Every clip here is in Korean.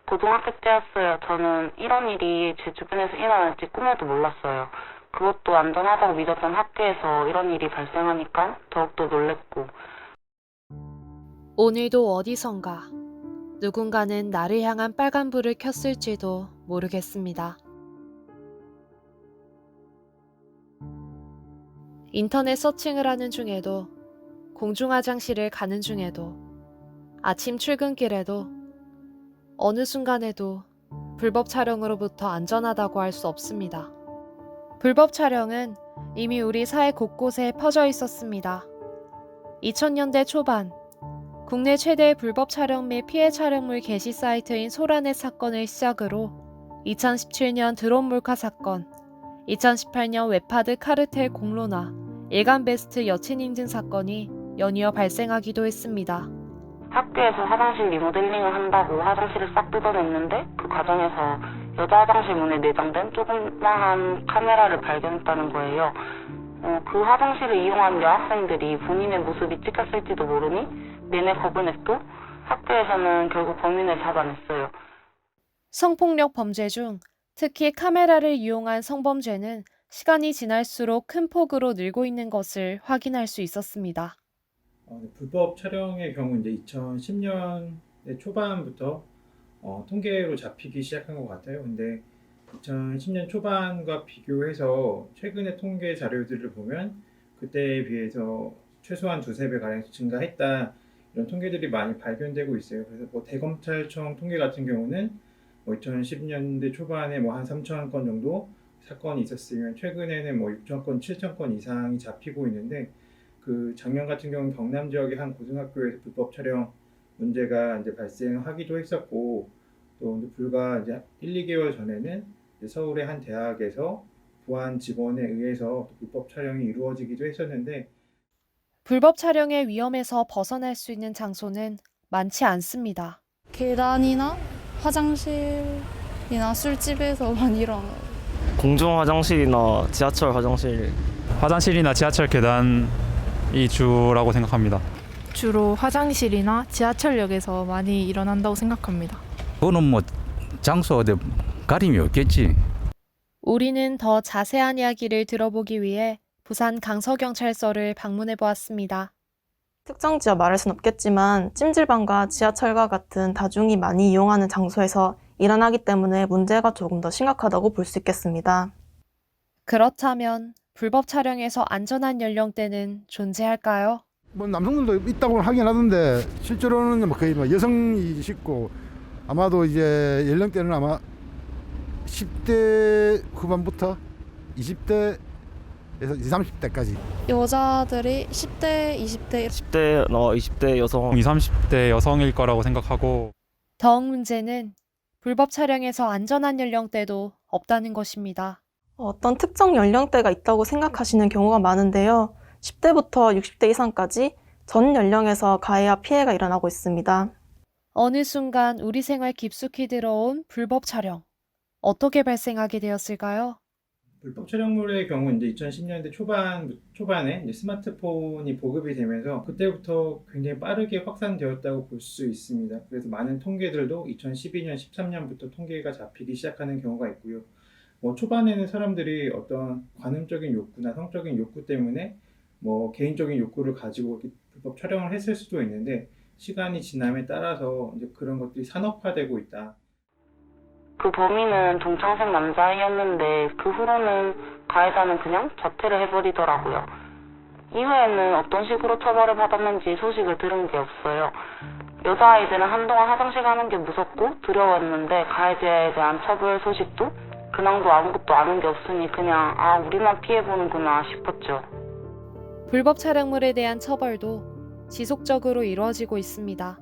고등학교 때였어요. 저는 이런 일이 제 주변에서 일어날지 꿈에도 몰랐어요. 그것도 안전하다고 믿었던 학교에서 이런 일이 발생하니까 더욱더 놀랬고. 오늘도 어디선가 누군가는 나를 향한 빨간불을 켰을지도 모르겠습니다. 인터넷 서칭을 하는 중에도, 공중화장실을 가는 중에도, 아침 출근길에도, 어느 순간에도 불법 촬영으로부터 안전하다고 할 수 없습니다. 불법 촬영은 이미 우리 사회 곳곳에 퍼져 있었습니다. 2000년대 초반, 국내 최대의 불법 촬영 및 피해 촬영물 게시 사이트인 소라넷 사건을 시작으로 2017년 드론 몰카 사건, 2018년 웹하드 카르텔 공론화, 일간 베스트 여친 인증 사건이 연이어 발생하기도 했습니다. 학교에서 화장실 리모델링을 한다고 화장실을 싹 뜯어냈는데 그 과정에서 여자 화장실 문에 내장된 조그마한 카메라를 발견했다는 거예요. 그 화장실을 이용한 여학생들이 본인의 모습이 찍혔을지도 모르니 내내 겁을 냈고 학교에서는 결국 범인을 잡아냈어요. 성폭력 범죄 중 특히 카메라를 이용한 성범죄는 시간이 지날수록 큰 폭으로 늘고 있는 것을 확인할 수 있었습니다. 불법 촬영의 경우 이제 2010년대 초반부터 통계로 잡히기 시작한 것 같아요. 근데 2010년 초반과 비교해서 최근의 통계 자료들을 보면 그때에 비해서 최소한 두세 배 가량 증가했다, 이런 통계들이 많이 발견되고 있어요. 그래서 대검찰청 통계 같은 경우는 2010년대 초반에 한 3,000건 정도 사건이 있었으면 최근에는 6,000건, 7,000건 이상이 잡히고 있는데, 그 작년 같은 경우는 경남 지역의 한 고등학교에서 불법 촬영 문제가 이제 발생하기도 했었고, 또 불과 이제 1, 2개월 전에는 이제 서울의 한 대학에서 부한 직원에 의해서 불법 촬영이 이루어지기도 했었는데, 불법 촬영의 위험에서 벗어날 수 있는 장소는 많지 않습니다. 계단이나 화장실이나 술집에서 많이 일어나요. 공중 화장실이나 지하철 화장실. 화장실이나 지하철 계단이 주라고 생각합니다. 주로 화장실이나 지하철역에서 많이 일어난다고 생각합니다. 그거는 장소 어디 가림이 없겠지. 우리는 더 자세한 이야기를 들어보기 위해 부산 강서경찰서를 방문해 보았습니다. 특정 지역 말할 순 없겠지만 찜질방과 지하철과 같은 다중이 많이 이용하는 장소에서 일어나기 때문에 문제가 조금 더 심각하다고 볼 수 있겠습니다. 그렇다면 불법 촬영에서 안전한 연령대는 존재할까요? 남성들도 있다고 하긴 하던데 실제로는 거의 여성이 싣고, 아마도 이제 연령대는 아마 10대 후반부터 20대에서 20, 30대까지. 여자들이 10대, 20대 10대, 20대 여성. 20, 30대 여성일 거라고 생각하고, 더욱 문제는 불법 촬영에서 안전한 연령대도 없다는 것입니다. 어떤 특정 연령대가 있다고 생각하시는 경우가 많은데요. 10대부터 60대 이상까지 전 연령에서 가해와 피해가 일어나고 있습니다. 어느 순간 우리 생활 깊숙이 들어온 불법 촬영. 어떻게 발생하게 되었을까요? 불법 촬영물의 경우 이제 2010년대 초반에 이제 스마트폰이 보급이 되면서 그때부터 굉장히 빠르게 확산되었다고 볼 수 있습니다. 그래서 많은 통계들도 2012년, 13년부터 통계가 잡히기 시작하는 경우가 있고요. 초반에는 사람들이 어떤 관음적인 욕구나 성적인 욕구 때문에 개인적인 욕구를 가지고 불법 촬영을 했을 수도 있는데, 시간이 지남에 따라서 이제 그런 것들이 산업화되고 있다. 그 범인은 동창생 남자아이였는데 그 후로는 가해자는 그냥 자퇴를 해버리더라고요. 이후에는 어떤 식으로 처벌을 받았는지 소식을 들은 게 없어요. 여자아이들은 한동안 화장실 가는 게 무섭고 두려웠는데 가해자에 대한 처벌 소식도 근황도 아무것도 아는 게 없으니 그냥 우리만 피해보는구나 싶었죠. 불법 촬영물에 대한 처벌도 지속적으로 이루어지고 있습니다.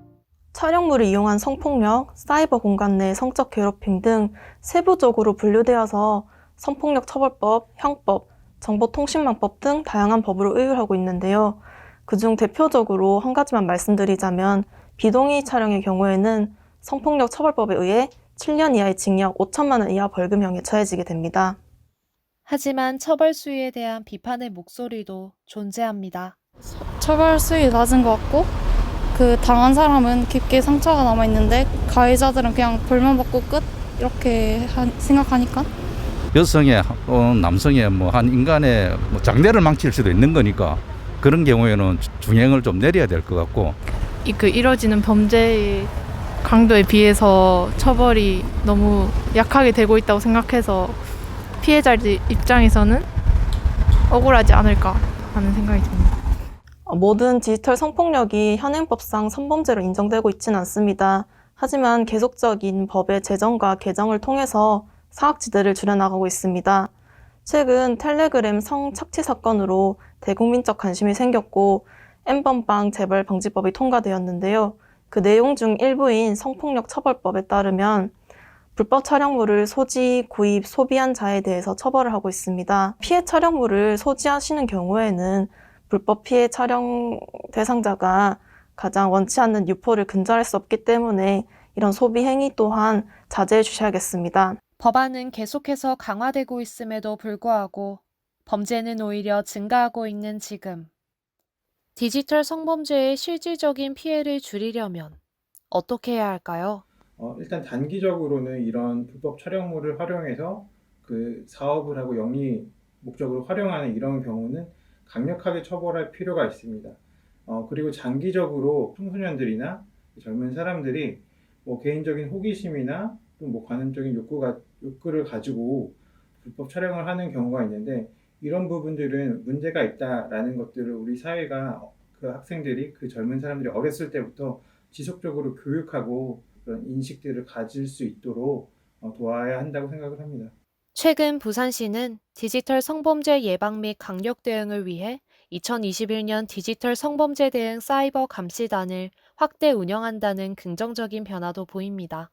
촬영물을 이용한 성폭력, 사이버 공간 내 성적 괴롭힘 등 세부적으로 분류되어서 성폭력 처벌법, 형법, 정보통신망법 등 다양한 법으로 의율하고 있는데요. 그중 대표적으로 한 가지만 말씀드리자면 비동의 촬영의 경우에는 성폭력 처벌법에 의해 7년 이하의 징역 5천만 원 이하 벌금형에 처해지게 됩니다. 하지만 처벌 수위에 대한 비판의 목소리도 존재합니다. 처벌 수위 낮은 것 같고 그 당한 사람은 깊게 상처가 남아있는데 가해자들은 그냥 벌만 받고 끝? 이렇게 생각하니까 여성의 남성의 뭐 한 인간의 뭐 장래를 망칠 수도 있는 거니까 그런 경우에는 중형을 좀 내려야 될 것 같고 이뤄지는 범죄의 강도에 비해서 처벌이 너무 약하게 되고 있다고 생각해서 피해자들 입장에서는 억울하지 않을까 하는 생각이 듭니다. 모든 디지털 성폭력이 현행법상 성범죄로 인정되고 있지는 않습니다. 하지만 계속적인 법의 제정과 개정을 통해서 사각지대를 줄여나가고 있습니다. 최근 텔레그램 성착취 사건으로 대국민적 관심이 생겼고 N번방 재벌 방지법이 통과되었는데요. 그 내용 중 일부인 성폭력 처벌법에 따르면 불법 촬영물을 소지, 구입, 소비한 자에 대해서 처벌을 하고 있습니다. 피해 촬영물을 소지하시는 경우에는 불법 피해 촬영 대상자가 가장 원치 않는 유포를 근절할 수 없기 때문에 이런 소비 행위 또한 자제해 주셔야겠습니다. 법안은 계속해서 강화되고 있음에도 불구하고 범죄는 오히려 증가하고 있는 지금. 디지털 성범죄의 실질적인 피해를 줄이려면 어떻게 해야 할까요? 일단 단기적으로는 이런 불법 촬영물을 활용해서 그 사업을 하고 영리 목적으로 활용하는 이런 경우는 강력하게 처벌할 필요가 있습니다. 그리고 장기적으로 청소년들이나 젊은 사람들이 뭐 개인적인 호기심이나 또 뭐 관음적인 욕구를 가지고 불법 촬영을 하는 경우가 있는데 이런 부분들은 문제가 있다라는 것들을 우리 사회가 그 학생들이 그 젊은 사람들이 어렸을 때부터 지속적으로 교육하고 그런 인식들을 가질 수 있도록 도와야 한다고 생각을 합니다. 최근 부산시는 디지털 성범죄 예방 및 강력 대응을 위해 2021년 디지털 성범죄 대응 사이버 감시단을 확대 운영한다는 긍정적인 변화도 보입니다.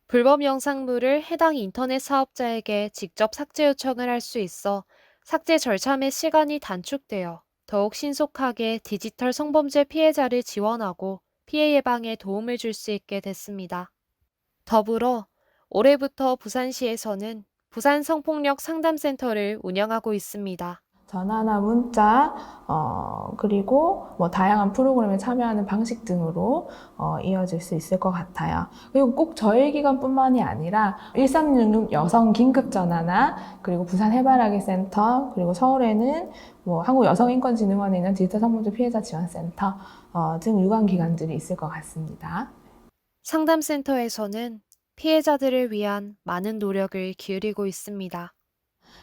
불법 영상물을 해당 인터넷 사업자에게 직접 삭제 요청을 할 수 있어 삭제 절차 및 시간이 단축되어 더욱 신속하게 디지털 성범죄 피해자를 지원하고 피해 예방에 도움을 줄 수 있게 됐습니다. 더불어 올해부터 부산시에서는 부산 성폭력 상담센터를 운영하고 있습니다. 전화나 문자, 그리고 뭐 다양한 프로그램에 참여하는 방식 등으로 이어질 수 있을 것 같아요. 그리고 꼭 저희 기관뿐만이 아니라 1366 여성 긴급전화나 그리고 부산 해바라기 센터, 그리고 서울에는 뭐 한국여성인권진흥원에 있는 디지털 성범죄 피해자 지원센터 등 유관기관들이 있을 것 같습니다. 상담센터에서는 피해자들을 위한 많은 노력을 기울이고 있습니다.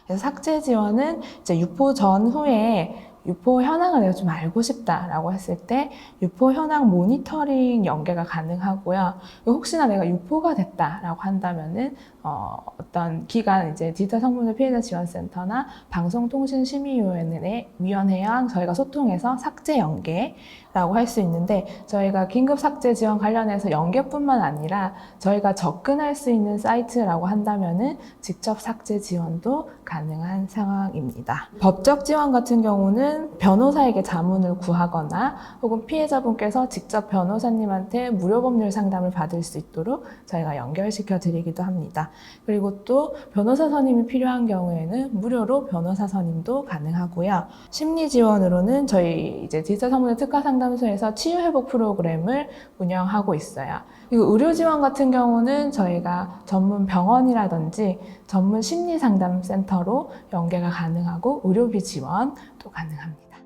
그래서 삭제 지원은 이제 유포 전후에 유포 현황을 내가 좀 알고 싶다라고 했을 때 유포 현황 모니터링 연계가 가능하고요. 혹시나 내가 유포가 됐다라고 한다면은 어떤 기관 이제 디지털 성범죄 피해자 지원센터나 방송통신심의위원회랑 저희가 소통해서 삭제 연계라고 할 수 있는데 저희가 긴급 삭제 지원 관련해서 연계뿐만 아니라 저희가 접근할 수 있는 사이트라고 한다면은 직접 삭제 지원도 가능한 상황입니다. 법적 지원 같은 경우는 변호사에게 자문을 구하거나 혹은 피해자분께서 직접 변호사님한테 무료 법률 상담을 받을 수 있도록 저희가 연결시켜 드리기도 합니다. 그리고 또 변호사 선임이 필요한 경우에는 무료로 변호사 선임도 가능하고요. 심리 지원으로는 저희 이제 디지털 성범죄 특화 상담소에서 치유 회복 프로그램을 운영하고 있어요. 그리고 의료 지원 같은 경우는 저희가 전문 병원이라든지 전문 심리 상담 센터로 연계가 가능하고 의료비 지원도 가능합니다.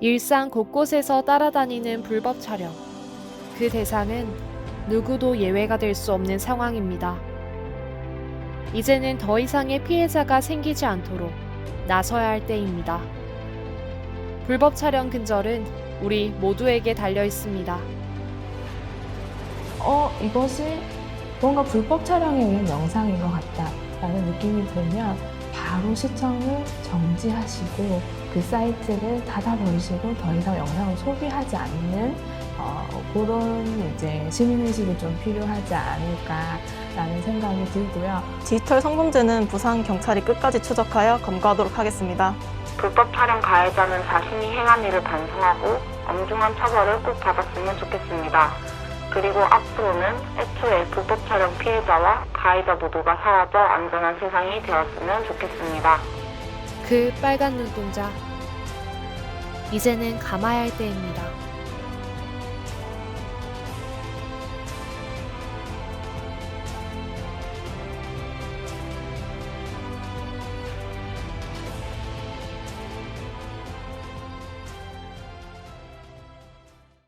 일상 곳곳에서 따라다니는 불법 촬영. 그 대상은 누구도 예외가 될 수 없는 상황입니다. 이제는 더 이상의 피해자가 생기지 않도록 나서야 할 때입니다. 불법 촬영 근절은 우리 모두에게 달려 있습니다. 이것이 뭔가 불법 촬영에 의한 영상인 것 같다라는 느낌이 들면 바로 시청을 정지하시고 그 사이트를 닫아버리시고 더 이상 영상을 소비하지 않는 그런 이제 시민의식이 좀 필요하지 않을까라는 생각이 들고요. 디지털 성범죄는 부산 경찰이 끝까지 추적하여 검거하도록 하겠습니다. 불법 촬영 가해자는 자신이 행한 일을 반성하고 엄중한 처벌을 꼭 받았으면 좋겠습니다. 그리고 앞으로는 애초에 불법 촬영 피해자와 가해자 모두가 사라져 안전한 세상이 되었으면 좋겠습니다. 그 빨간 눈동자. 이제는 감아야 할 때입니다.